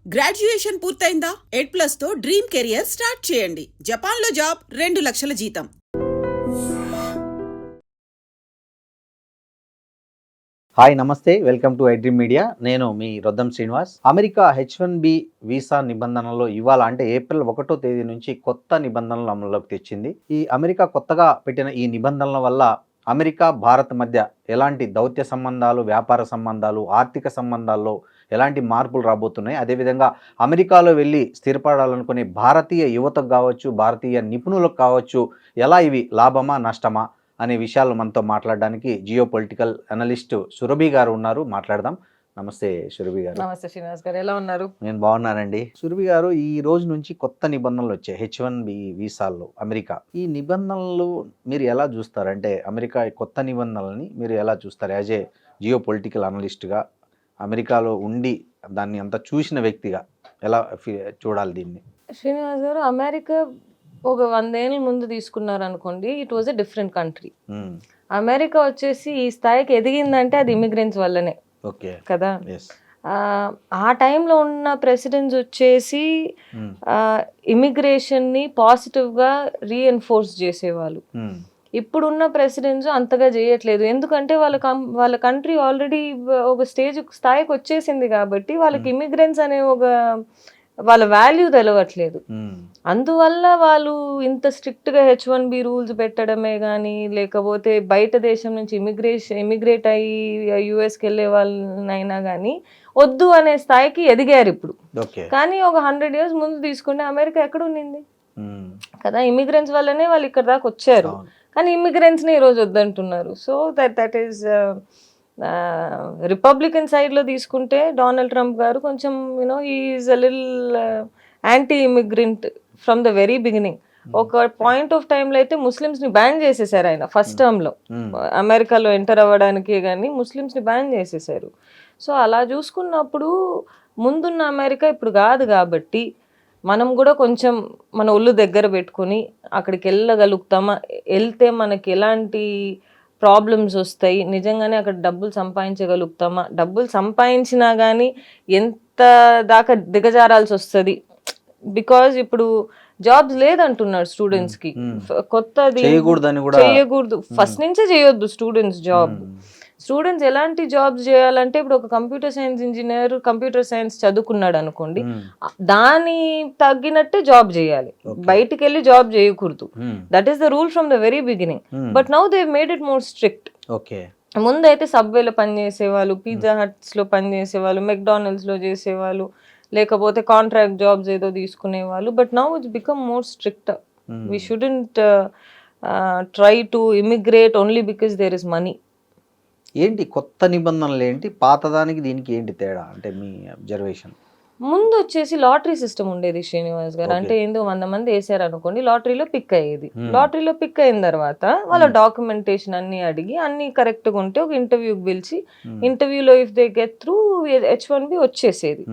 Graduation పూర్తయిందా? ఎడ్+ తో dream career start చేయండి. జపాన్లో జాబ్, 2 లక్షల జీతం. హాయ్ నమస్తే, వెల్కమ్ టు ఐడ్రీమ్ మీడియా. నేను మీ Roddam Srinivas. America H1B visa నిబంధనలో ఇవాళ అంటే ఏప్రిల్ 1వ తేదీ నుంచి కొత్త నిబంధనలు అమల్లోకి తెచ్చింది. ఈ అమెరికా కొత్తగా పెట్టిన ఈ నిబంధనల వల్ల అమెరికా భారత్ మధ్య ఎలాంటి దౌత్య సంబంధాలు, వ్యాపార సంబంధాలు, ఆర్థిక సంబంధాల్లో ఎలాంటి మార్పులు రాబోతున్నాయి, అదేవిధంగా అమెరికాలో వెళ్ళి స్థిరపడాలనుకునే భారతీయ యువతకు కావచ్చు, భారతీయ నిపుణులకు కావచ్చు, ఎలా ఇవి లాభమా నష్టమా అనే విషయాలు మనతో మాట్లాడడానికి జియో పొలిటికల్ అనలిస్ట్ సురభి గారు ఉన్నారు. మాట్లాడదాం. నమస్తే సురభి గారు. నమస్తే శ్రీనివాస్ గారు, ఎలా ఉన్నారు? నేను బాగున్నానండి. సురభి గారు, ఈ రోజు నుంచి కొత్త నిబంధనలు వచ్చాయి H1B వీసాల్లో అమెరికా. ఈ నిబంధనలు మీరు ఎలా చూస్తారు? అమెరికా కొత్త నిబంధనలని మీరు ఎలా చూస్తారు? యాజ్ ఏ జియో పొలిటికల్ అనలిస్ట్గా, అమెరికాలో ఉండి దాన్ని అంతా చూసిన వ్యక్తిగా ఎలా చూడాలి దీన్ని? శ్రీనివాస్ గారు, అమెరికా ఒక 100 ఏళ్ళ ముందు తీసుకున్నారు అనుకోండి, it was a different country. America వచ్చేసి ఈ స్థాయికి ఎదిగిందంటే అది ఇమిగ్రెంట్స్ వల్లనే కదా. ఆ టైంలో ఉన్న ప్రెసిడెంట్స్ వచ్చేసి ఇమిగ్రేషన్ని పాజిటివ్గా రీఎన్ఫోర్స్ చేసేవాళ్ళు. ఇప్పుడున్న ప్రెసిడెంట్స్ అంతగా చేయట్లేదు, ఎందుకంటే వాళ్ళ కంట్రీ ఆల్రెడీ ఒక స్థాయికి వచ్చేసింది కాబట్టి వాళ్ళకి ఇమిగ్రెంట్స్ అనే వాళ్ళ వాల్యూ తెలవట్లేదు. అందువల్ల వాళ్ళు ఇంత స్ట్రిక్ట్గా H1B రూల్స్ పెట్టడమే కానీ, లేకపోతే బయట దేశం నుంచి ఇమిగ్రేట్ అయ్యి యుఎస్కి వెళ్ళే వాళ్ళనైనా కానీ వద్దు అనే స్థాయికి ఎదిగారు ఇప్పుడు. కానీ ఒక 100 years ముందు తీసుకుంటే అమెరికా ఎక్కడ ఉండింది కదా. ఇమిగ్రెంట్స్ వల్లనే వాళ్ళు ఇక్కడ దాకా వచ్చారు, కానీ ఇమిగ్రెంట్స్ని ఈరోజు వద్దంటున్నారు. సో దట్ ఈస్ రిపబ్లికన్ సైడ్లో తీసుకుంటే డొనాల్డ్ ట్రంప్ గారు కొంచెం is a little anti immigrant from the very beginning. ఒక పాయింట్ ఆఫ్ టైంలో అయితే ముస్లిమ్స్ని బ్యాన్ చేసేసారు ఆయన ఫస్ట్ టర్మ్లో. అమెరికాలో ఎంటర్ అవ్వడానికి కానీ ముస్లిమ్స్ని బ్యాన్ చేసేసారు. సో అలా చూసుకున్నప్పుడు ముందున్న అమెరికా ఇప్పుడు కాదు కాబట్టి మనం కూడా కొంచెం మన ఒళ్ళు దగ్గర పెట్టుకుని అక్కడికి వెళ్ళగలుగుతామా, వెళ్తే మనకి ఎలాంటి ప్రాబ్లమ్స్ వస్తాయి, నిజంగానే అక్కడ డబ్బులు సంపాదించగలుగుతామా, డబ్బులు సంపాదించినా కానీ ఎంత దాకా దిగజారాల్సి వస్తుంది. బికాజ్ ఇప్పుడు జాబ్స్ లేదంటున్నారు స్టూడెంట్స్కి. కొత్తది చేయకూడదు, ఫస్ట్ నుంచే చేయొద్దు స్టూడెంట్స్ జాబ్. స్టూడెంట్స్ ఎలాంటి జాబ్స్ చేయాలంటే, ఇప్పుడు ఒక computer science engineer computer science చదువుకున్నాడు అనుకోండి, దాని తగ్గినట్టే జాబ్ చేయాలి, బయటికి వెళ్ళి జాబ్ చేయకూడదు. That is the rule from the very beginning. But now they made it more strict. ముందైతే సబ్వేలో పనిచేసేవాళ్ళు, పిజ్జా హట్స్లో పనిచేసేవాళ్ళు, మెక్డానల్డ్స్లో చేసేవాళ్ళు, లేకపోతే కాంట్రాక్ట్ జాబ్స్ ఏదో తీసుకునేవాళ్ళు. But now it's become more strict. We shouldn't try to immigrate only because there is money. ఏంటి కొత్త నిబంధనలు, ఏంటి పాతదానికి దీనికి ఏంటి తేడా అంటే మీ అబ్జర్వేషన్? ముందు వచ్చేసి లాటరీ సిస్టమ్ ఉండేది శ్రీనివాస్ గారు. అంటే ఏందో 100 మంది వేసారు అనుకోండి, లాటరీలో పిక్ అయ్యేది. లాటరీలో పిక్ అయిన తర్వాత వాళ్ళ డాక్యుమెంటేషన్ అన్ని అడిగి అన్ని కరెక్ట్గా ఉంటే ఒక ఇంటర్వ్యూకి పిలిచి, ఇంటర్వ్యూలో if they get through H1B వచ్చేసేది.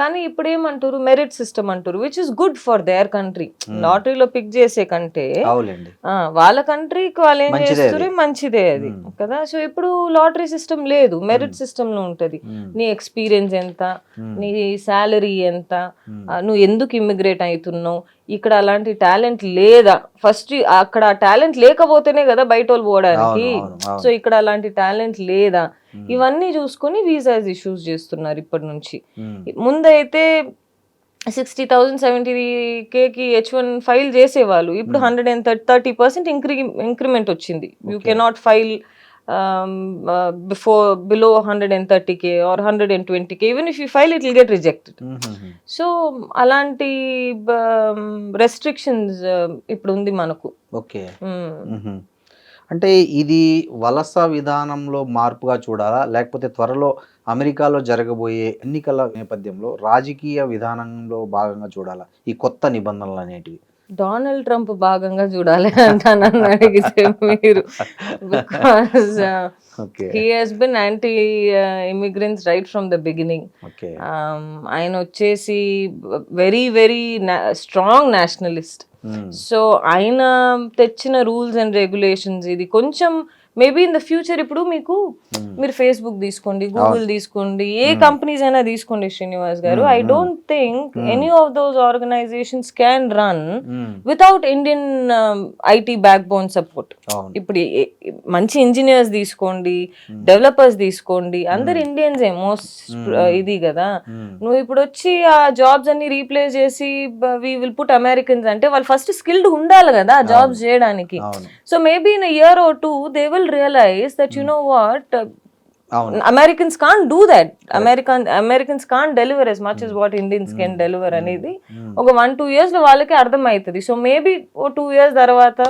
కానీ ఇప్పుడు ఏమంటారు, మెరిట్ సిస్టమ్ అంటారు, which is good for their country. లాటరీలో పిక్ చేసే కంటే వాళ్ళ కంట్రీకి వాళ్ళు ఏం చేస్తారు, మంచిదే అది కదా. సో ఇప్పుడు లాటరీ సిస్టమ్ లేదు, మెరిట్ సిస్టమ్ లో ఉంటది. నీ ఎక్స్పీరియన్స్ ఎంత, నీ సాలరీ ఎంత, నువ్వు ఎందుకు ఇమిగ్రేట్ అవుతున్నావు, ఇక్కడ అలాంటి టాలెంట్ లేదా, ఫస్ట్ అక్కడ టాలెంట్ లేకపోతేనే కదా బయట వాళ్ళు పోవడానికి. సో ఇక్కడ అలాంటి టాలెంట్ లేదా, ఇవన్నీ చూసుకొని వీసాస్ ఇష్యూస్ చేస్తున్నారు ఇప్పటి నుంచి. ముందైతే 60,000 70K H1 ఫైల్ చేసేవాళ్ళు, ఇప్పుడు 130% ఇంక్రిమెంట్ వచ్చింది. You cannot file below 130K or 120K. even if you file it will get rejected. So అలాంటి రెస్ట్రిక్షన్స్ ఇప్పుడు ఉంది మనకు. అంటే ఇది వలస విధానంలో మార్పుగా చూడాలా, లేకపోతే త్వరలో అమెరికాలో జరగబోయే ఎన్నికల నేపథ్యంలో రాజకీయ విధానంలో భాగంగా చూడాలా ఈ కొత్త నిబంధనలు అనేటివి? డొనాల్డ్ ట్రంప్ భాగంగా చూడాలి అంటాను అడిగితే మీరు. Because he has been anti immigrants right from the beginning. ఆయన వచ్చేసి very very strong Nationalist. So ఆయన తెచ్చిన రూల్స్ అండ్ రెగ్యులేషన్స్ ఇది కొంచెం మేబీ ఇన్ ద ఫ్యూచర్ ఇప్పుడు మీకు మీరు ఫేస్బుక్ తీసుకోండి, గూగుల్ తీసుకోండి, ఏ కంపెనీస్ అయినా తీసుకోండి Srinivas garu, I don't think any of those organisations can run without Indian IT backbone support. ఇప్పుడు మంచి ఇంజనీర్స్ తీసుకోండి, డెవలపర్స్ తీసుకోండి, అందరు ఇండియన్స్ మోస్ట్ ఇది కదా. నువ్వు ఇప్పుడు వచ్చి ఆ జాబ్స్ అన్ని రీప్లేస్ చేసి వి విల్ పుట్ అమెరికన్స్ అంటే వాళ్ళు ఫస్ట్ స్కిల్డ్ ఉండాలి కదా జాబ్స్ చేయడానికి. So maybe in year or two they will realise that you know what Americans can't do that. Americans can't deliver as much as what Indians can deliver అనేది ఒక 1-2 years లో వాళ్ళకి అర్థమవుతుంది. So maybe 2 years తర్వాత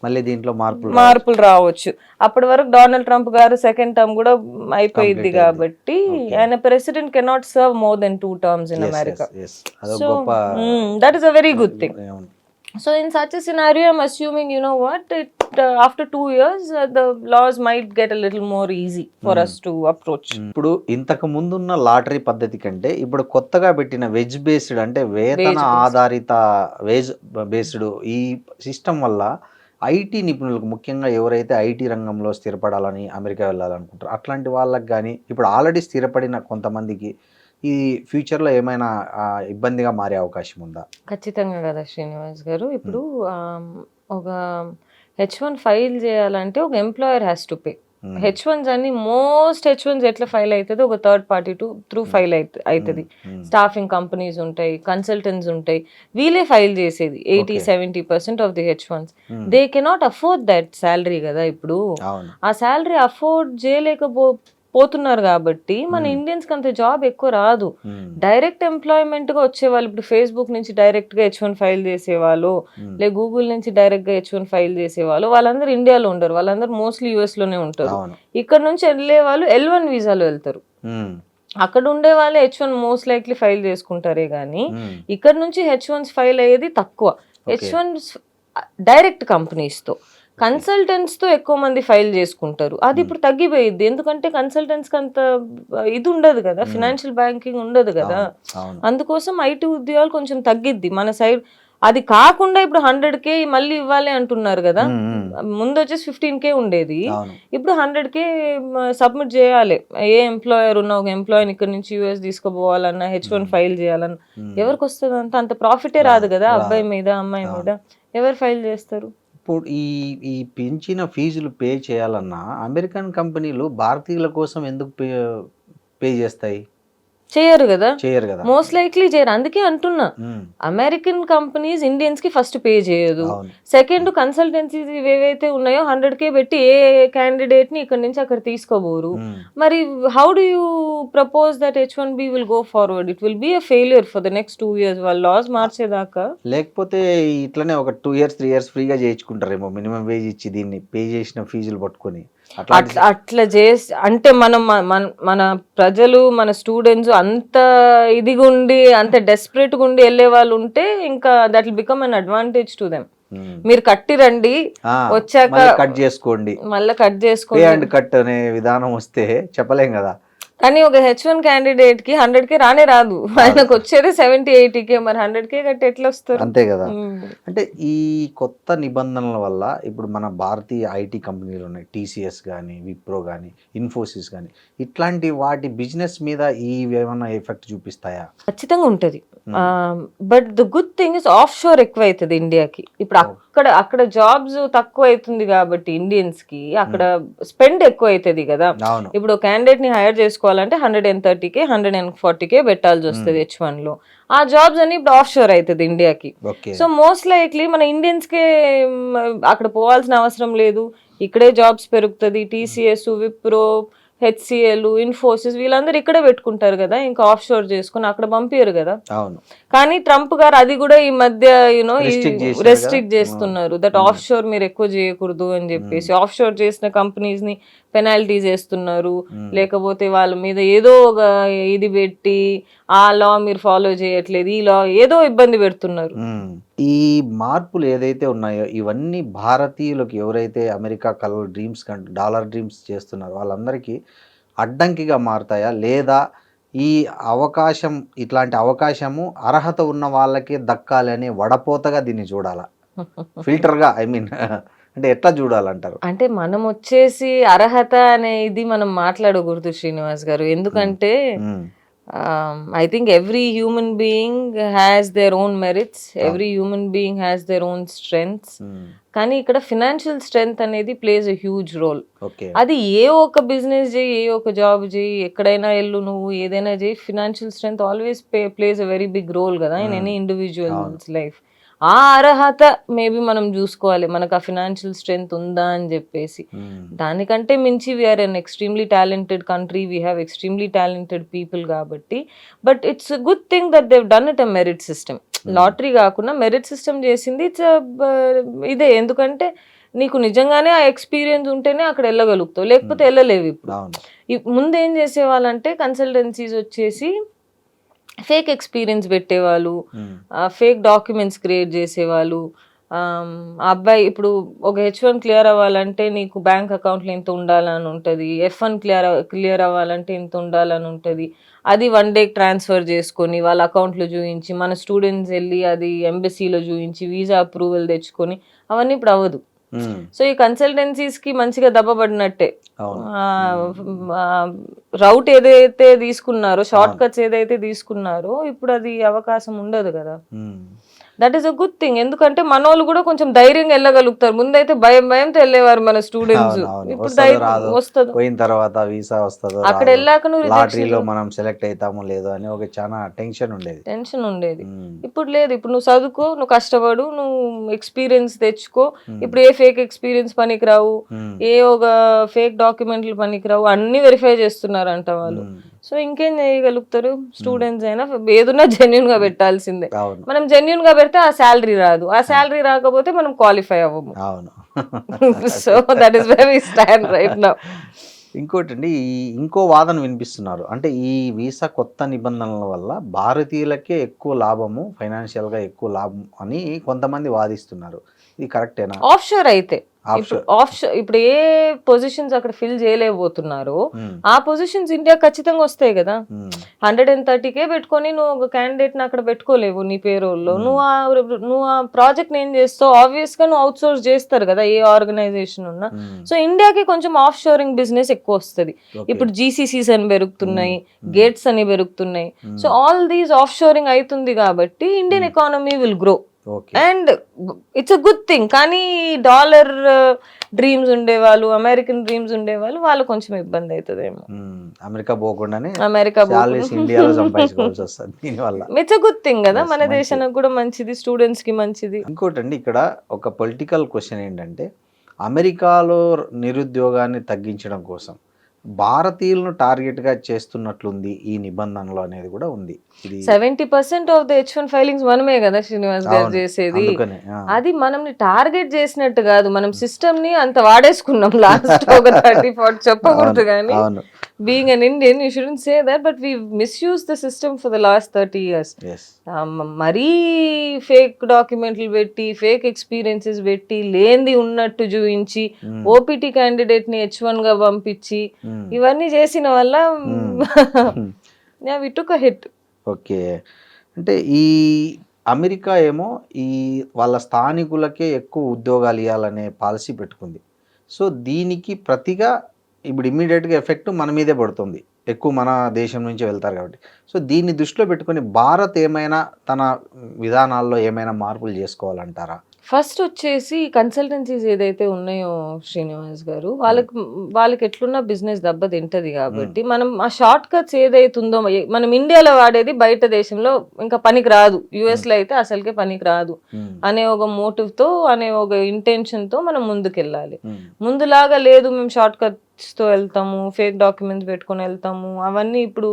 మళ్ళీ దీంట్లో మార్పులు రావచ్చు. అప్పటి వరకు డొనాల్డ్ ట్రంప్ గారు సెకండ్ టర్మ్ కూడా అయిపోయింది కాబట్టి ఆయన president cannot serve more than 2 terms in America. So that is a very good thing. So in such a scenario, I'm assuming, you know what, after 2 years, the laws might get a little more easy for us to approach. ఇప్పుడు ఇంతకు ముందున్న lottery పద్ధతి కంటే ఇప్పుడు కొత్తగా పెట్టిన veg based అంటే వేతన ఆధారిత వేజ్ బేస్డ్ ఈ సిస్టమ్ వల్ల ఐటీ నిపుణులకు, ముఖ్యంగా ఎవరైతే ఐటీ రంగంలో స్థిరపడాలని అమెరికా వెళ్ళాలనుకుంటారో అట్లాంటి వాళ్ళకి కానీ ఇప్పుడు ఆల్రెడీ స్థిరపడిన కొంతమందికి ఈ ఫ్యూచర్లో ఏమైనా ఇబ్బందిగా మారే అవకాశం ఉందా? ఖచ్చితంగా కదా శ్రీనివాస్ గారు. ఇప్పుడు ఒక H1 ఫైల్ చేయాలంటే ఒక employer has to pay. H1s అన్ని మోస్ట్ H1s ఎట్లా ఫైల్ అవుతుంది, ఒక థర్డ్ పార్టీ త్రూ ఫైల్ అవుతుంది. స్టాఫింగ్ కంపెనీస్ ఉంటాయి, కన్సల్టెంట్స్ ఉంటాయి, వీళ్ళే ఫైల్ చేసేది 80-70% of the H1s. They cannot afford that salary కదా. ఇప్పుడు ఆ శాలరీ అఫోర్డ్ పోతున్నారు కాబట్టి మన ఇండియన్స్ కి అంత జాబ్ ఎక్కువ రాదు. డైరెక్ట్ ఎంప్లాయ్మెంట్ గా వచ్చేవాళ్ళు, ఇప్పుడు ఫేస్బుక్ నుంచి డైరెక్ట్ గా H1 ఫైల్ చేసేవాళ్ళు, లే గూగుల్ నుంచి డైరెక్ట్ గా H1 ఫైల్ చేసేవాళ్ళు, వాళ్ళందరూ ఇండియాలో ఉండరు, వాళ్ళందరూ మోస్ట్లీ యుఎస్ లోనే ఉంటారు. ఇక్కడ నుంచి వెళ్ళే వాళ్ళు L1 వీసాలో వెళ్తారు. అక్కడ ఉండే వాళ్ళు H1 మోస్ట్ లైక్లీ ఫైల్ చేసుకుంటారే గానీ ఇక్కడ నుంచి H1s ఫైల్ అయ్యేది తక్కువ. H1s డైరెక్ట్ కంపెనీస్ తో, కన్సల్టెంట్స్ తో ఎక్కువ మంది ఫైల్ చేసుకుంటారు. అది ఇప్పుడు తగ్గిపోయింది, ఎందుకంటే కన్సల్టెంట్స్ కి అంత ఇది ఉండదు కదా, ఫినాన్షియల్ బ్యాంకింగ్ ఉండదు కదా. అందుకోసం ఐటీ ఉద్యోగాలు కొంచెం తగ్గిద్ది మన సైడ్. అది కాకుండా ఇప్పుడు 100K మళ్ళీ ఇవ్వాలి అంటున్నారు కదా. ముందు వచ్చేసి 15K ఉండేది, ఇప్పుడు 100K సబ్మిట్ చేయాలి. ఏ ఎంప్లాయర్ ఉన్న ఒక ఎంప్లాయీని ఇక్కడ నుంచి యూఎస్ తీసుకుపోవాలన్నా, H1 ఫైల్ చేయాలన్నా ఎవరికి వస్తుంది? అంత ప్రాఫిటే రాదు కదా అబ్బాయి మీద అమ్మాయి మీద. ఎవరు ఫైల్ చేస్తారు? ఇప్పుడు ఈ పెంచిన ఫీజులు పే చేయాలన్నా అమెరికన్ కంపెనీలు భారతీయుల కోసం ఎందుకు పే చేస్తాయి? చేయరు కదా, మోస్ట్ లైక్లీ చేయరు. అందుకే అంటున్నా, అమెరికన్ కంపెనీస్ ఇండియన్స్ కి ఫస్ట్ పే చేయదు. సెకండ్, కన్సల్టెన్సీస్ ఏవైతే ఉన్నాయో 100K పెట్టి ఏ క్యాండిడేట్ ని ఇక్కడ నుంచి అక్కడ తీసుకోబోరు. మరి how do you propose that H1B will go forward? It will be a failure for the next 2 years వాళ్ళు లాస్ మార్చేదాకా. లేకపోతే ఇట్లనే ఒక 2 years 3 years ఫ్రీగా చేయించుకుంటారేమో, మినిమం వేజ్ ఇచ్చి దీన్ని పే చేసిన ఫీజులు పట్టుకొని. అట్లా చేసి అంటే మన ప్రజలు, మన స్టూడెంట్స్ అంత ఇదిగా ఉండి, అంత డెస్పరేట్ గా ఉండి వెళ్ళే వాళ్ళు ఉంటే ఇంకా that will become an advantage to them. మీరు కట్టి రండి, వచ్చాక కట్ చేసుకోండి, మళ్ళీ కట్ చేసుకోండి, కట్ అనే విధానం వస్తే చెప్పలేం కదా. కానీ ఒక H1 క్యాండిడేట్ కి 100K రానే రాదు, ఆయనకు వచ్చేది 70-80K. మరి 100K కట్టి ఎట్లా వస్తారు? అంతే కదా. అంటే ఈ కొత్త నిబంధనల వల్ల ఇప్పుడు మన భారతీయ ఐటీ కంపెనీలు ఉన్నాయి, TCS కానీ, విప్రో కానీ, ఇన్ఫోసిస్ కానీ, ఇట్లాంటి వాటి బిజినెస్ మీద ఈ ఏమైనా ఎఫెక్ట్ చూపిస్తాయా? ఖచ్చితంగా ఉంటది. But the good thing is of షోర్ ఎక్కువ అవుతుంది ఇండియాకి. ఇప్పుడు అక్కడ జాబ్స్ తక్కువ అవుతుంది కాబట్టి ఇండియన్స్ కి అక్కడ స్పెండ్ ఎక్కువ అవుతుంది కదా. ఇప్పుడు క్యాండిడేట్ ని హైర్ చేసుకోవాలంటే 130K 140K పెట్టాల్సి వస్తుంది H1 లో. ఆ జాబ్స్ అని ఇప్పుడు ఆఫ్ షోర్ అవుతుంది ఇండియాకి. సో మోస్ట్ లైక్లీ మన ఇండియన్స్ కే అక్కడ పోవాల్సిన అవసరం లేదు, ఇక్కడే జాబ్స్ పెరుగుతుంది. TCS, విప్రో, HCL, ఇన్ఫోసిస్ వీళ్ళందరూ ఇక్కడే పెట్టుకుంటారు కదా, ఇంకా ఆఫ్ షోర్ చేసుకుని అక్కడ పంపించారు కదా. కానీ ట్రంప్ గారు అది కూడా ఈ మధ్య యూనో రెస్ట్రిక్ట్ చేస్తున్నారు, దట్ ఆఫ్ షోర్ మీరు ఎక్కువ చేయకూడదు అని చెప్పేసి. ఆఫ్ షోర్ చేసిన కంపెనీస్ ని పెనాల్టీస్ వేస్తున్నారు, లేకపోతే వాళ్ళ మీద ఏదో ఒక ఇది పెట్టి ఆ లా మీరు ఫాలో చేయట్లేదు, ఈ లా ఏదో ఇబ్బంది పెడుతున్నారు. ఈ మార్పులు ఏదైతే ఉన్నాయో ఇవన్నీ భారతీయులకు, ఎవరైతే అమెరికా కలర్ డ్రీమ్స్ కంటే డాలర్ డ్రీమ్స్ చేస్తున్నారో వాళ్ళందరికీ అడ్డంకిగా మారుతాయా, లేదా ఈ అవకాశం, ఇట్లాంటి అవకాశము అర్హత ఉన్న వాళ్ళకే దక్కాలి అనే వడపోతగా దీన్ని చూడాలా? ఫిల్టర్గా, ఐ మీన్ అంటే ఎట్లా చూడాలంటారు? అంటే మనం వచ్చేసి అర్హత అనే ఇది మనం మాట్లాడకూడదు శ్రీనివాస్ గారు, ఎందుకంటే um, I think every human being has their own merits, every human being has their own strengths. Um, కానీ ఇక్కడ ఫినాన్షియల్ స్ట్రెంగ్త్ అనేది plays a huge role. Okay. అది ఏ ఒక్క బిజినెస్ చేయి, ఏ ఒక్క జాబ్ చేయి, ఎక్కడైనా వెళ్ళు, నువ్వు ఏదైనా చేయి, financial strength always plays a very big role కదా ఇన్ ఎనీ ఇండివిజువల్స్ లైఫ్. ఆ అర్హత మేబీ మనం చూసుకోవాలి, మనకు ఆ ఫినాన్షియల్ స్ట్రెంగ్త్ ఉందా అని చెప్పేసి. ఉమ్, దానికంటే మించి we are an extremely talented country, we have extremely talented people కాబట్టి. But it's good thing that they've done it a merit system. Lottery కాకుండా మెరిట్ సిస్టమ్ చేసింది ఇట్స్ ఇదే. ఎందుకంటే నీకు నిజంగానే ఆ ఎక్స్పీరియన్స్ ఉంటేనే అక్కడ వెళ్ళగలుగుతావు, లేకపోతే వెళ్ళలేవు. ఇప్పుడు అవును. ముందు ఏం చేసేవాళ్ళంటే కన్సల్టెన్సీస్ వచ్చేసి ఫేక్ ఎక్స్పీరియన్స్ పెట్టేవాళ్ళు, ఉమ్, ఫేక్ డాక్యుమెంట్స్ క్రియేట్ చేసేవాళ్ళు. ఆ అబ్బాయి ఇప్పుడు ఒక H1 క్లియర్ అవ్వాలంటే నీకు బ్యాంక్ అకౌంట్లో ఇంత ఉండాలని ఉంటుంది, F1 క్లియర్ అవ్వాలంటే ఇంత ఉండాలని ఉంటుంది. అది 1 డే ట్రాన్స్ఫర్ చేసుకొని వాళ్ళ అకౌంట్లో చూపించి, మన స్టూడెంట్స్ వెళ్ళి అది ఎంబసీలో చూపించి వీసా అప్రూవల్ తెచ్చుకొని, అవన్నీ ఇప్పుడు అవ్వదు. ఉమ్, సో ఈ కన్సల్టెన్సీస్కి మంచిగా దెబ్బపడినట్టే. అవును. రౌట్ ఏదైతే తీసుకున్నారో, షార్ట్ కట్స్ ఏదైతే తీసుకున్నారో, ఇప్పుడు అది అవకాశం ఉండదు కదా. Um, that is a good thing. ఎందుకంటే మన వాళ్ళు కూడా కొంచెం ధైర్యంగా వెళ్ళగలుగుతారు. ముందైతే భయంతో వెళ్ళేవారు మన స్టూడెంట్స్. అవును, అవును. ఇప్పుడు వస్తుందో రాదో, వస్తుంది. పోయిన తర్వాత వీసా వస్తుందో అక్కడ రాదో, వెళ్ళాక నువ్వు లాటరీలో మనం సెలెక్ట్ అవుతామో లేదో అని ఒక చాలా టెన్షన్ ఉండేది. టెన్షన్ ఉండేది. ఉమ్, ఇప్పుడు లేదు. ఇప్పుడు నువ్వు చదువుకో, నువ్వు కష్టపడు, నువ్వు ఎక్స్పీరియన్స్ తెచ్చుకో. ఇప్పుడు ఏ ఫేక్ ఎక్స్పీరియన్స్ పనికిరావు, ఉమ్, ఏ ఒక ఫేక్ డాక్యుమెంట్లు పనికిరావు, అన్ని వెరిఫై చేస్తున్నారంట వాళ్ళు. ఉమ్, సో ఇంకేం చేయగలుగుతారు స్టూడెంట్స్ అయినా? ఏదున్నా జెన్యున్ గా పెట్టాల్సిందే. అవును, మనం జెన్యున్ గా పెడితే ఆ శాలరీ రాదు, ఆ శాలరీ రాకపోతే మనం క్వాలిఫై అవ్వము. అవును. So that is where we stand right now. ఇంకోటి అండి, ఇంకో వాదన వినిపిస్తున్నారు. అంటే ఈ వీసా కొత్త నిబంధనల వల్ల భారతీయులకే ఎక్కువ లాభము, ఫైనాన్షియల్గా ఎక్కువ లాభం అని కొంతమంది వాదిస్తున్నారు. ఇది కరెక్టేనా? ఆఫ్ షోర్ అయితే Offshore. ఇప్పుడు ఏ పొజిషన్స్ అక్కడ ఫిల్ చేయలేకపోతున్నారో ఉమ్, ఆ పొజిషన్స్ ఇండియా ఖచ్చితంగా వస్తాయి కదా. ఉమ్, 130K పెట్టుకొని నువ్వు ఒక క్యాండిడేట్ ని అక్కడ పెట్టుకోలేవు నీ పేరోల్లో. నువ్వు ఆ ప్రాజెక్ట్ ఏం చేస్తావు? ఆబ్వియస్ గా నువ్వు అవుట్ సోర్స్ చేస్తారు కదా ఏ ఆర్గనైజేషన్ ఉన్నా. ఉమ్, సో ఇండియాకి కొంచెం ఆఫ్ షోరింగ్ బిజినెస్ ఎక్కువ వస్తుంది. ఓకే. ఇప్పుడు GCCs అని పెరుగుతున్నాయి, గేట్స్ అని పెరుగుతున్నాయి. Um, so all these offshoring అవుతుంది కాబట్టి Indian economy will grow okay. And it's a good thing. కానీ డాలర్ డ్రీమ్స్ ఉండేవాళ్ళు, అమెరికన్ డ్రీమ్స్ ఉండేవాళ్ళు, వాళ్ళు కొంచెం ఇబ్బంది అవుతుందేమో. ఉమ్, అమెరికా పోకుండానే అమెరికా సాలరీస్ ఇండియాలో సంపాదించుకోవాల్సి వస్తుంది దీనివల్ల. ఇట్స్ అ గుడ్ థింగ్ కదా, Yes, మన మంచిది. దేశానికి కూడా మంచిది, స్టూడెంట్స్ కి మంచిది. ఇంకోటండి, ఇక్కడ ఒక పొలిటికల్ క్వశ్చన్ ఏంటంటే, అమెరికాలో నిరుద్యోగాన్ని తగ్గించడం కోసం భారతీయులను టార్గెట్గా చేస్తున్నట్లుంది ఈ నిబంధనలు అనేది కూడా ఉంది. ఇది 70% ఆఫ్ ద H1 ఫైలింగ్స్ మనమే కదా శ్రీనివాస్ గారు అవును, చేసేది. అందుకనే అది మనల్ని టార్గెట్ చేసినట్టు కాదు, మనం సిస్టమ్ ని అంత వాడేసుకున్నాం లాస్ట్ ఒక 30-40 చెప్పకూడదు కానీ. అవును. Being an Indian, you shouldn't say that, but we've misused the system for the last 30 years. Yes. మరీ ఫేక్ డాక్యుమెంట్లు పెట్టి, ఫేక్ ఎక్స్పీరియన్సెస్ పెట్టి, లేనిది ఉన్నట్టు చూపించి, ఓపీటీ క్యాండిడేట్ ని H1 గా పంపించి, ఇవన్నీ చేసిన వల్ల we took a hit. Okay. అంటే ఈ అమెరికా ఏమో ఈ వాళ్ళ స్థానికులకే ఎక్కువ ఉద్యోగాలు ఇవ్వాలనే పాలసీ పెట్టుకుంది. సో దీనికి ప్రతిగా ఇప్పుడు ఇమ్మీడియట్గా ఎఫెక్ట్ మన మీదే పడుతుంది, ఎక్కువ మన దేశం నుంచి వెళ్తారు కాబట్టి. సో దీన్ని దృష్టిలో పెట్టుకొని భారత్ ఏమైనా తన విధానాల్లో ఏమైనా మార్పులు చేసుకోవాలంటారా? ఫస్ట్ వచ్చేసి కన్సల్టెన్సీస్ ఏదైతే ఉన్నాయో శ్రీనివాస్ గారు, వాళ్ళకి ఎట్లున్న బిజినెస్ దెబ్బ తింటది కాబట్టి మనం ఆ షార్ట్ కట్స్ ఏదైతే ఉందో, మనం ఇండియాలో వాడేది బయట దేశంలో ఇంకా పనికి రాదు, US లో అయితే అసలుకే పనికి రాదు అనే ఒక మోటివ్ తో, అనే ఒక ఇంటెన్షన్ తో మనం ముందుకెళ్ళాలి. ముందులాగా లేదు మేము షార్ట్ కట్ తో వెళ్తాము, ఫేక్ డాక్యుమెంట్స్ పెట్టుకొని వెళ్తాము, అవన్నీ ఇప్పుడు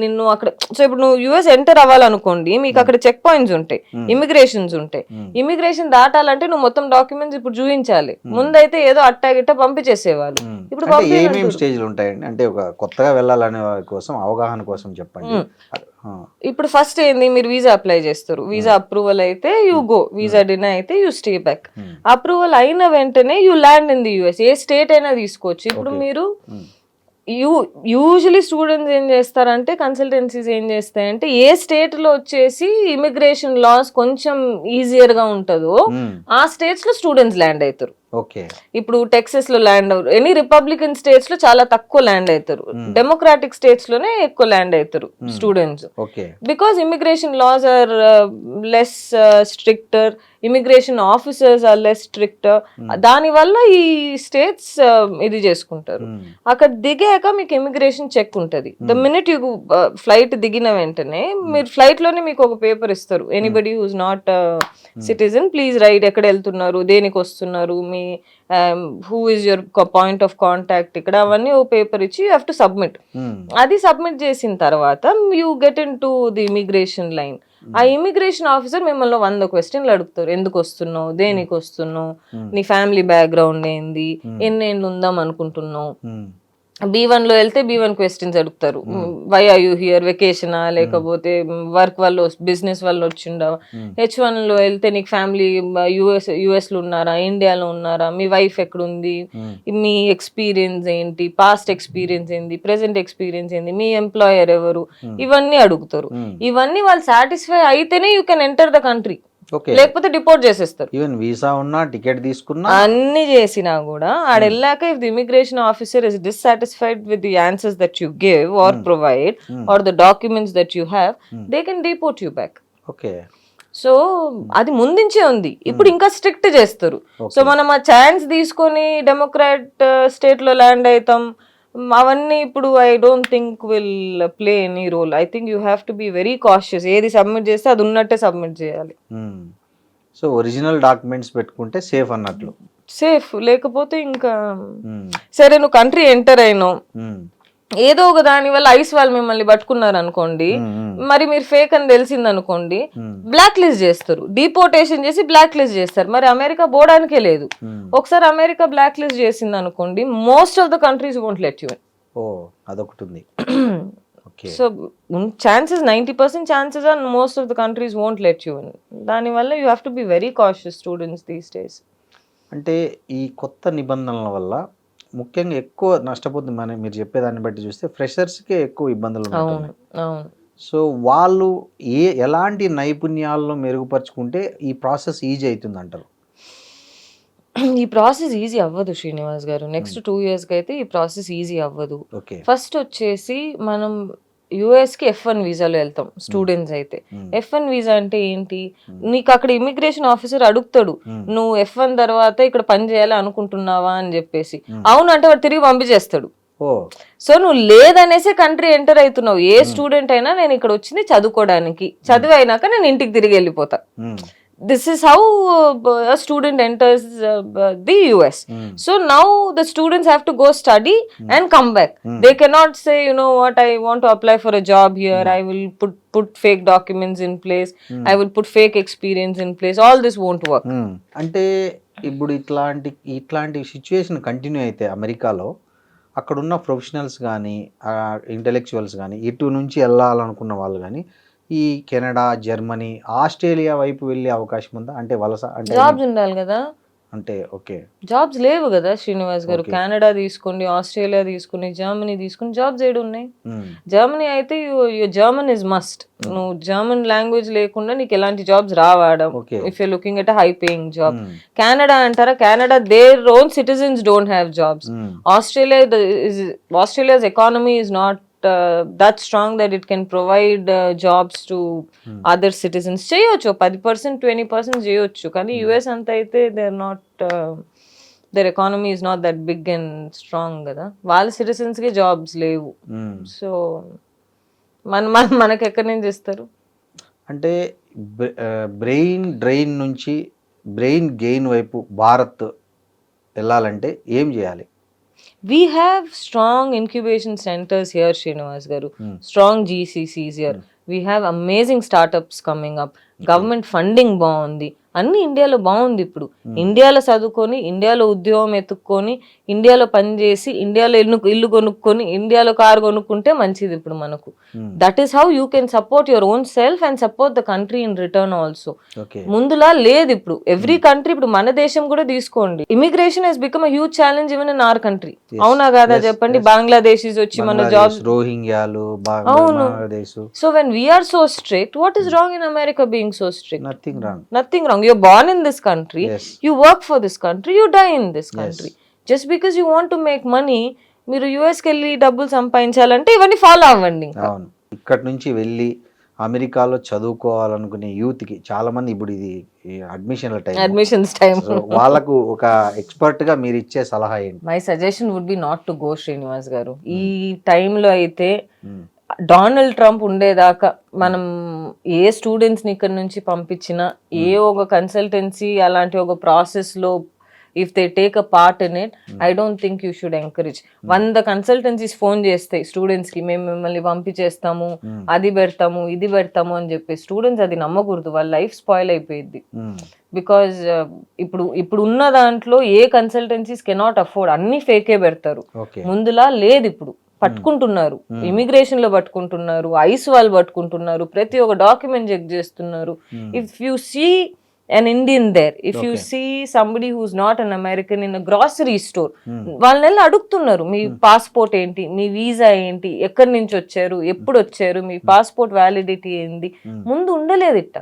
నిన్ను అక్కడ. సో ఇప్పుడు నువ్వు US ఎంటర్ అవ్వాలనుకోండి, మీకు అక్కడ చెక్ పాయింట్స్ ఉంటాయి, ఇమిగ్రేషన్స్ ఉంటాయి. ఇమిగ్రేషన్ దాటాలంటే నువ్వు మొత్తం డాక్యుమెంట్స్ ఇప్పుడు చూపించాలి. ముందైతే ఏదో అట్టాగిట్ట పంపించేసేవాళ్ళు, ఇప్పుడు ఏమేమి స్టేజ్లు ఉంటాయండి? అంటే ఒక కొత్తగా వెళ్ళాలనే వారి కోసం అవగాహన కోసం చెప్పండి. ఇప్పుడు ఫస్ట్ ఏంది, మీరు వీసా అప్లై చేస్తారు, వీసా అప్రూవల్ అయితే యూ గో, వీసా డినై అయితే యూ స్టే బ్యాక్. అప్రూవల్ అయిన వెంటనే you land in the US, A state అయినా తీసుకోవచ్చు. ఇప్పుడు మీరు యూజువలీ స్టూడెంట్స్ ఏం చేస్తారంటే, కన్సల్టెన్సీస్ ఏం చేస్తాయంటే, ఏ స్టేట్ లో వచ్చేసి ఇమిగ్రేషన్ లాస్ కొంచెం ఈజియర్ గా ఉంటుందో ఆ స్టేట్స్ లో స్టూడెంట్స్ ల్యాండ్ అవుతారు. ఓకే. ఇప్పుడు టెక్సస్ లో ల్యాండ్ అవుతారు, ఎనీ రిపబ్లికన్ స్టేట్స్ లో చాలా తక్కువ ల్యాండ్ అవుతారు, డెమోక్రాటిక్ స్టేట్స్ లోనే ఎక్కువ ల్యాండ్ అవుతారు students. Okay. Because immigration laws are less stricter, immigration officers are less stricter. దాని వల్ల ఈ స్టేట్స్ ఇది చేసుకుంటారు. అక్కడ దిగాక మీకు ఇమిగ్రేషన్ చెక్ ఉంటుంది. ద మినిట్ యూ ఫ్లైట్ దిగిన వెంటనే మీరు ఫ్లైట్ లోనే మీకు ఒక పేపర్ ఇస్తారు, anybody who's not citizen please write, ఎక్కడ వెళ్తున్నారు, దేనికి వస్తున్నారు, మీ who is your point of contact, ఇక్కడ అవన్నీ ఓ పేపర్ ఇచ్చి యూ హ్యావ్ టు సబ్మిట్. అది సబ్మిట్ చేసిన తర్వాత you get in to the immigration line. ఆ ఇమిగ్రేషన్ ఆఫీసర్ మిమ్మల్ని 100 క్వశ్చన్లు అడుగుతారు. ఎందుకు వస్తున్నావు, దేనికి వస్తున్నావు, నీ ఫ్యామిలీ బ్యాక్గ్రౌండ్ ఏంది, ఎన్నేళ్ళు ఉందాం అనుకుంటున్నావు. B1 లో వెళ్తే B1 క్వశ్చన్స్ అడుగుతారు, వై ఆర్ యూ హియర్, వెకేషనా లేకపోతే వర్క్ వల్ల బిజినెస్ వల్ల వచ్చిండవా. H1 లో వెళ్తే నీకు ఫ్యామిలీ యుఎస్ లో ఉన్నారా, ఇండియాలో ఉన్నారా, మీ వైఫ్ ఎక్కడుంది, మీ ఎక్స్పీరియన్స్ ఏంటి, పాస్ట్ ఎక్స్పీరియన్స్ ఏంది, ప్రెసెంట్ ఎక్స్పీరియన్స్ ఏంది, మీ ఎంప్లాయర్ ఎవరు, ఇవన్నీ అడుగుతారు. ఇవన్నీ వాళ్ళు సాటిస్ఫై అయితేనే you can enter the country, లేకపోతే డిపోర్ట్ చేసేస్తారు. ఈవెన్ వీసా ఉన్నా, టికెట్ తీసుకున్నా, అన్ని చేసినా కూడా ఆడ వెళ్ళాక if the immigration officer is dissatisfied with the answers that you give or provide or the documents that you have, they can deport you back. Okay. So అది ముందుంచే ఉంది, ఇప్పుడు ఇంకా స్ట్రిక్ట్ చేస్తారు. సో మనం ఆ ఛాన్స్ తీసుకొని డెమోక్రాట్ స్టేట్ లో ల్యాండ్ అవుతాం, అవన్నీ ఇప్పుడు I don't think will play any role. I think you have to be very cautious. ఏది సబ్మిట్ చేస్తే అది ఉన్నట్టే సబ్మిట్ చేయాలి. సో ఒరిజినల్ డాక్యుమెంట్స్ పెట్టుకుంటే సేఫ్ అన్నట్లు. సేఫ్, లేకపోతే ఇంకా సరే నువ్వు కంట్రీ ఎంటర్ అయినావు, ఏదో ఒక దాని వల్ల ఐస్ వాళ్ళు మిమ్మల్ని పట్టుకున్నారు అనుకోండి, మరి మీరు ఫేక్ అని తెలిసింది అనుకోండి, బ్లాక్ లిస్ట్ చేస్తారు, డిపోర్టేషన్ చేసి బ్లాక్ లిస్ట్ చేస్తారు. మరి అమెరికా పోవడానికే లేదు. ఒకసారి అమెరికా బ్లాక్ లిస్ట్ చేసింది అనుకోండి, most of the countries won't let you in. ఓ, అదొకటి ఉంది. So chances 90% chances are most of the countries won't let you in. దానివల్ల you have to be very cautious students these days. అంటే ఈ కొత్త నిబంధనల వల్ల ముఖ్యంగా ఎక్కువ నష్టపోతుంది. మీరు చెప్పేదాన్ని బట్టి చూస్తే ఫ్రెషర్స్కే ఎక్కువ ఇబ్బందులు ఉన్నాయి. సో వాళ్ళు ఎలాంటి నైపుణ్యాలను మెరుగుపరుచుకుంటే ఈ ప్రాసెస్ ఈజీ అవుతుంది అంటారు? ఈ ప్రాసెస్ ఈజీ అవ్వదు శ్రీనివాస్ గారు. నెక్స్ట్ 2 years కి అయితే ఈ ప్రాసెస్ ఈజీ అవ్వదు. ఫస్ట్ వచ్చేసి మనం US కి F1 వీసాలో వెళ్తాం స్టూడెంట్స్ అయితే. F1 వీసా అంటే ఏంటి, నీకు అక్కడ ఇమిగ్రేషన్ ఆఫీసర్ అడుగుతాడు, నువ్వు F1 తర్వాత ఇక్కడ పని చేయాలి అనుకుంటున్నావా అని చెప్పేసి. అవును అంటే వాడు తిరిగి పంపించేస్తాడు. సో నువ్వు లేదనేసే కంట్రీ ఎంటర్ అవుతున్నావు. ఏ స్టూడెంట్ అయినా నేను ఇక్కడ వచ్చింది చదువుకోవడానికి, చదివి అయినాక నేను ఇంటికి తిరిగి వెళ్ళిపోతా. This is how a student enters the US. So now the students have to go study and come back. They cannot say, you know what, I want to apply for a job here. I will put fake documents in place. I will put fake experience in place. All this won't work. అంటే ఇప్పుడు ఇట్లాంటి situation continue అయితే అమెరికాలో అక్కడున్న professionals కానీ intellectuals కానీ ఇటు నుంచి వెళ్ళాలనుకున్న వాళ్ళు కానీ ఈ కెనడా, జర్మనీ, ఆస్ట్రేలియా వైపు వెళ్ళే అవకాశం ఉందా? అంటే వలస అంటే జాబ్స్ ఉండాలి కదా. అంటే ఓకే, జాబ్స్ లేవు కదా శ్రీనివాస్ గారు. కెనడా తీసుకోండి, ఆస్ట్రేలియా తీసుకుని, జర్మనీ తీసుకుని, జాబ్స్ ఏడు ఉన్నాయి. జర్మనీ అయితే జర్మన్ ఇస్ మస్ట్. నువ్వు జర్మన్ లాంగ్వేజ్ లేకుండా నీకు ఎలాంటి జాబ్స్ రావడం, if you looking at high paying job. Canada అంటారా, Canada their own citizens don't have jobs. ఆస్ట్రేలియాస్ economy is not that strong that it can provide jobs to other citizens. చేయొచ్చు 10% 20% చేయొచ్చు, కానీ US అంతా అయితే they're not their economy is not that big and strong కదా. వాళ్ళ citizens కి jobs లేవు. సో మనకి ఎక్కడి నుంచి ఇస్తారు? అంటే బ్రెయిన్ డ్రైన్ నుంచి బ్రెయిన్ గెయిన్ వైపు భారత్ వెళ్ళాలంటే ఏం చేయాలి? We have strong incubation centers here, Srinivas garu. Strong GCCs here. We have amazing startups coming up. Government funding బాగుంది, అన్ని ఇండియాలో బాగుంది. ఇప్పుడు ఇండియాలో చదువుకొని, ఇండియాలో ఉద్యోగం ఎత్తుక్కొని, ఇండియాలో పనిచేసి, ఇండియాలో ఇల్లు కొనుక్కొని, ఇండియాలో కారు కొనుక్కుంటే మంచిది ఇప్పుడు మనకు. That is how you can support your own self and support the country in return also. ముందులా లేదు ఇప్పుడు. ఎవ్రీ కంట్రీ, ఇప్పుడు మన దేశం కూడా తీసుకోండి, immigration has become a huge challenge even in our country. అవునా కాదా చెప్పండి? బంగ్లాదేశీస్ వచ్చి మన జాబ్స్, రోహింగ్యాలు, అవును. So when we're so strict, what is wrong in America being so strict? Nothing wrong. Nothing wrong. wrong. You're born in this country, Yes. you work for this country, you die in this country. Just because you want to make money, మీరు యుఎస్కి వెళ్ళి డబ్బులు సంపాదించాలంటే ఇవన్నీ follow అవ్వండి ఇంకా. అవును, ఇక్కడ నుంచి వెళ్ళి అమెరికాలో చదువుకోవాలనుకునే యూత్ కి చాలా మంది ఇప్పుడు ఇది అడ్మిషన్ల టైం, అడ్మిషన్స్ టైం. వాళ్ళకు ఒక ఎక్స్పర్ట్ గా మీరు ఇచ్చే సలహా ఏంటి? My suggestion would be not to go, Srinivas garu. ఈ టైంలో అయితే డొనాల్డ్ ట్రంప్ ఉండేదాకా మనం ఏ స్టూడెంట్స్ ని ఇక్కడ నుంచి పంపించినా, ఏ ఒక కన్సల్టెన్సీ అలాంటి ఒక ప్రాసెస్ లో if they take a part in it, I don't think you should encourage. 100 consultancies phone చేస్తాయి స్టూడెంట్స్ కి, మేము మిమ్మల్ని పంపించేస్తాము, అది పెడతాము, ఇది పెడతాము అని చెప్పి. స్టూడెంట్స్ అది నమ్మకూడదు, వాళ్ళ లైఫ్ స్పాయిల్ అయిపోయింది. బికాజ్ ఇప్పుడు ఉన్న దాంట్లో ఏ కన్సల్టెన్సీస్ కెనాట్ అఫోర్డ్, అన్ని ఫేకే పెడతారు. ముందులా లేదు, ఇప్పుడు పట్టుకుంటున్నారు, ఇమిగ్రేషన్ లో పట్టుకుంటున్నారు, ఐస్ వాళ్ళు పట్టుకుంటున్నారు, ప్రతి ఒక్క డాక్యుమెంట్ చెక్ చేస్తున్నారు. If you see an Indian there, if you see somebody who's not an American in a grocery store, వాళ్ళని అడుగుతున్నారు మీ పాస్పోర్ట్ ఏంటి, మీ వీసా ఏంటి, ఎక్కడి నుంచి వచ్చారు, ఎప్పుడు వచ్చారు, మీ పాస్పోర్ట్ వ్యాలిడిటీ ఏంటి. ముందు ఉండలేదు ఇట్ట.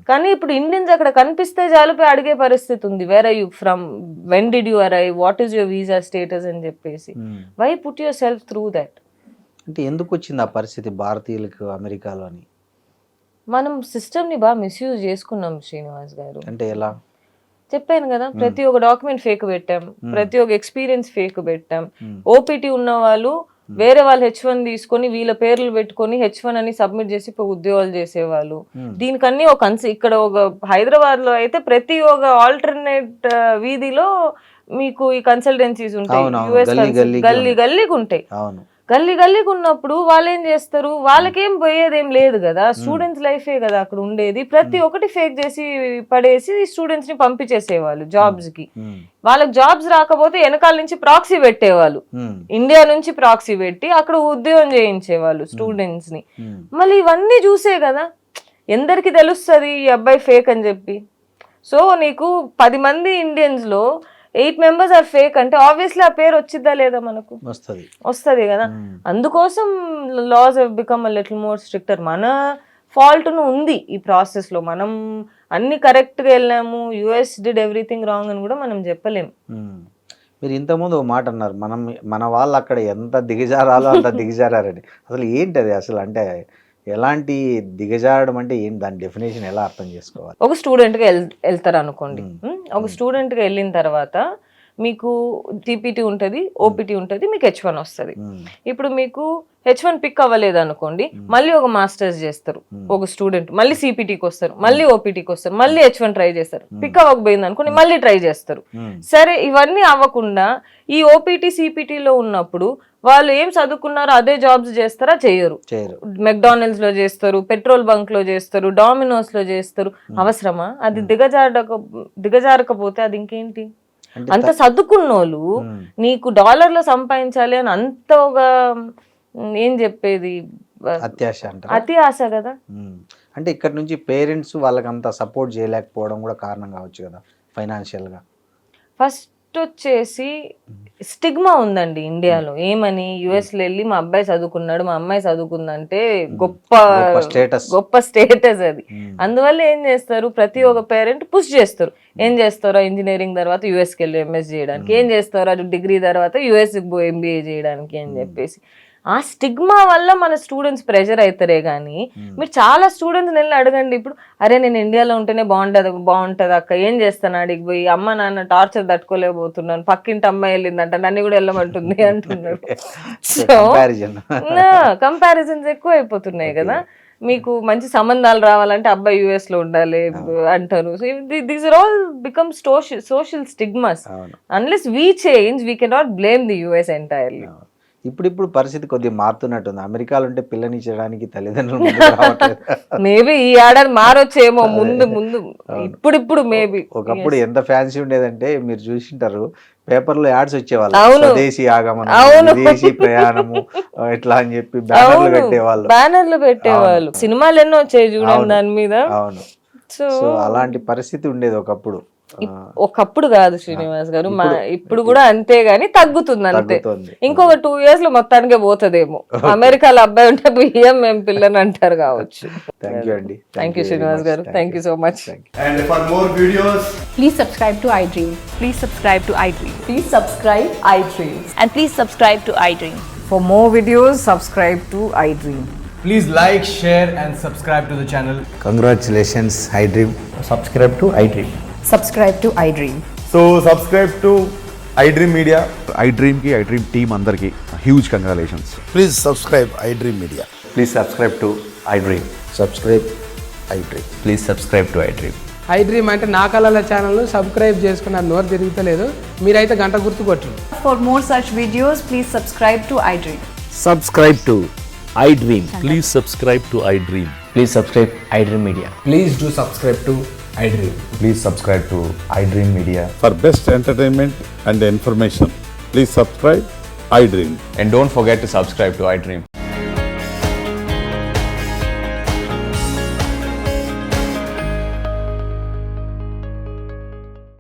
కానీ ఇప్పుడు ఇండియన్స్ అక్కడ కనిపిస్తే చాలిపోయి అడిగే పరిస్థితి ఉంది. Where are you from, when did you arrive, what is your visa status అని చెప్పేసి. Why put yourself through that? అంటే ఎందుకు వచ్చింది ఆ పరిస్థితి భారతీయులకు అమెరికాలో అని? మనం సిస్టమ్ ని బాగా మిస్యూజ్ చేసుకున్నాం శ్రీనివాస్ గారు. అంటే ఎలా చెప్పాను కదా, ప్రతి ఒక్క డాక్యుమెంట్ ఫేక్ పెట్టాం, ప్రతి ఒక్క ఎక్స్పీరియన్స్ ఫేక్ పెట్టాం. ఓపీటీ ఉన్న వాళ్ళు వేరే వాళ్ళు H1 తీసుకొని వీళ్ళ పేర్లు పెట్టుకొని H1 అని సబ్మిట్ చేసి ఉద్యోగాలు చేసేవాళ్ళు. దీనికన్నీ ఒక ఇక్కడ ఒక హైదరాబాద్ లో అయితే ప్రతి ఒక్క ఆల్టర్నేట్ వీధిలో మీకు ఈ కన్సల్టెన్సీస్ ఉంటాయి, యుఎస్ గల్లీ గల్లీకి ఉంటాయి. గల్లీకి ఉన్నప్పుడు వాళ్ళు ఏం చేస్తారు, వాళ్ళకేం పోయేదేం లేదు కదా, స్టూడెంట్స్ లైఫే కదా అక్కడ ఉండేది. ప్రతి ఒక్కటి ఫేక్ చేసి పడేసి స్టూడెంట్స్ ని పంపించేసేవాళ్ళు జాబ్స్ కి. వాళ్ళకి జాబ్స్ రాకపోతే వెనకాల నుంచి ప్రాక్సీ పెట్టేవాళ్ళు, ఇండియా నుంచి ప్రాక్సీ పెట్టి అక్కడ ఉద్యోగం చేయించేవాళ్ళు స్టూడెంట్స్ ని. మళ్ళీ ఇవన్నీ చూసే కదా ఎందరికి తెలుస్తుంది ఈ అబ్బాయి ఫేక్ అని చెప్పి. సో నీకు 10 మంది ఇండియన్స్ లో 8 members ఆర్ ఫేక్ అంటే ఆబ్వియస్లీ ఆ పేరు వచ్చిద్దా లేదా, మనకు వస్తుంది కదా. అందుకోసం laws have become a little more stricter. మన ఫాల్ట్ ఉంది ఈ ప్రాసెస్ లో, మనం అన్ని కరెక్ట్ గా వెళ్ళాము, యుఎస్ డిడ్ ఎవ్రీథింగ్ రాంగ్ అని కూడా మనం చెప్పలేము. మీరు ఇంతకుముందు ఒక మాట అన్నారు, మన వాళ్ళు అక్కడ ఎంత దిగజారాలో అంత దిగజారని. అసలు ఏంటి అది అసలు? అంటే ఎలాంటి దిగజారడం అంటే ఏంటి, దాని డెఫినేషన్ ఎలా అర్థం చేసుకోవాలి? ఒక స్టూడెంట్గా వెళ్తారు అనుకోండి, ఒక స్టూడెంట్గా వెళ్ళిన తర్వాత మీకు టీపీటీ ఉంటుంది, ఓపీటీ ఉంటుంది, మీకు H1 వస్తుంది. ఇప్పుడు మీకు H1 పిక్ అవ్వలేదు అనుకోండి, మళ్ళీ ఒక మాస్టర్స్ చేస్తారు ఒక స్టూడెంట్, మళ్ళీ సిపిటీకి వస్తారు, మళ్ళీ ఓపీటీకి వస్తారు, మళ్ళీ H1 ట్రై చేస్తారు. పిక్ అవ్వకపోయింది అనుకోండి, మళ్ళీ ట్రై చేస్తారు. సరే, ఇవన్నీ అవ్వకుండా ఈ ఓపీటీ సిపిటీలో ఉన్నప్పుడు వాళ్ళు ఏం చదువుకున్నారో అదే జాబ్స్ చేస్తారా? చేయరు. మెక్డానల్డ్స్ లో చేస్తారు, పెట్రోల్ బంక్ లో చేస్తారు, డామినోస్ లో చేస్తారు. అవసరమా? అది దిగజారకపోతే అది ఇంకేంటి? అంత చదువుకున్నోళ్ళు నీకు డాలర్లో సంపాదించాలి అని అంత ఒక ఏం చెప్పేది, అతి ఆశ కదా. అంటే ఇక్కడ నుంచి పేరెంట్స్ వాళ్ళకి అంత సపోర్ట్ చేయలేకపోవడం కూడా కారణం కావచ్చు కదా ఫైనాన్షియల్ గా. ఫస్ట్ వచ్చేసి స్టిగ్మా ఉందండి ఇండియాలో. ఏమని, యుఎస్ లో వెళ్ళి మా అబ్బాయి చదువుకున్నాడు, మా అమ్మాయి చదువుకుందంటే గొప్ప స్టేటస్ అది. అందువల్ల ఏం చేస్తారు, ప్రతి ఒక్క పేరెంట్ పుష్ చేస్తారు. ఏం చేస్తారో ఇంజనీరింగ్ తర్వాత యుఎస్కి వెళ్ళి ఎంఎస్ చేయడానికి, ఏం చేస్తారో అది డిగ్రీ తర్వాత యుఎస్కి పోయి ఎంబీఏ చేయడానికి అని చెప్పేసి. ఆ స్టిగ్మా వల్ల మన స్టూడెంట్స్ ప్రెషర్ అవుతారే కానీ, మీరు చాలా స్టూడెంట్స్ వెళ్ళి అడగండి, ఇప్పుడు అరే నేను ఇండియాలో ఉంటేనే బాగుంటది అక్క, ఏం చేస్తాను అడిగి పోయి, అమ్మ నాన్న టార్చర్ తట్టుకోలేకపోతున్నాను, పక్కింటి అమ్మాయి వెళ్ళిందంట నన్ను కూడా వెళ్ళమంటుంది అంటున్నారు. సో కంపారిజన్స్ ఎక్కువ అయిపోతున్నాయి కదా. మీకు మంచి సంబంధాలు రావాలంటే అబ్బాయి యుఎస్ లో ఉండాలి అంటారు. So these are all become social stigmas. Unless we change we cannot blame the US entirely. ఇప్పుడు పరిస్థితి కొద్దిగా మారుతున్నట్టుంది. అమెరికాలో ఉంటే పిల్లనిచ్చడానికి తల్లిదండ్రులు మేబీ ఈ ఏడాది మారొచ్చేమో, ముందు ఇప్పుడు మేబీ. ఒకప్పుడు ఎంత ఫ్యాన్సీ ఉండేదంటే మీరు చూసింటారు, పేపర్ లో యాడ్స్ వచ్చేవాళ్ళు, స్వదేశీ ఆగమనం, విదేశీ ప్రయాణము ఇట్లా అని చెప్పి బ్యానర్లు పెట్టేవాళ్ళు. సినిమాలు ఎన్నో వచ్చాయి చూడండి దాని మీద. అవును. సో అలాంటి పరిస్థితి ఉండేది ఒకప్పుడు. ఒకప్పుడు కాదు శ్రీనివాస్ గారు, ఇప్పుడు కూడా అంతే గాని తగ్గుతుంది అంతే. తగ్గుతుంది. ఇంకొక 2 years లో మొత్తానికే పోతుందేమో. అమెరికాలో అబ్బాయి ఉంటే బియ్యం మేము పిల్లని అంటారు కావచ్చు. థ్యాంక్ యూ అండి. థ్యాంక్ యూ శ్రీనివాస్ గారు, thank you so much. And for more videos, Please subscribe to iDream. Please subscribe to iDream. Please subscribe iDream. And please subscribe to iDream. For more videos, subscribe to iDream. please like, share and subscribe to the channel. Congratulations, iDream. Subscribe to iDream. Subscribe to iDream. So subscribe to iDream Media. iDream team అందరికి huge congratulations. Please subscribe iDream Media. Please subscribe to iDream. Subscribe iDream. Please subscribe to iDream. iDream అంటే నా కళల ఛానల్ను subscribe చేసుకున్న నోరు తిరుగుతలేదు, మీరైతే గంట గుర్తు కొట్టండి. For more such videos, please subscribe to iDream. Subscribe to iDream. Please subscribe to iDream. Please subscribe iDream Media. Please do subscribe to iDream. Please subscribe to iDream Media. For best entertainment and information, please subscribe iDream. And don't forget to subscribe to iDream.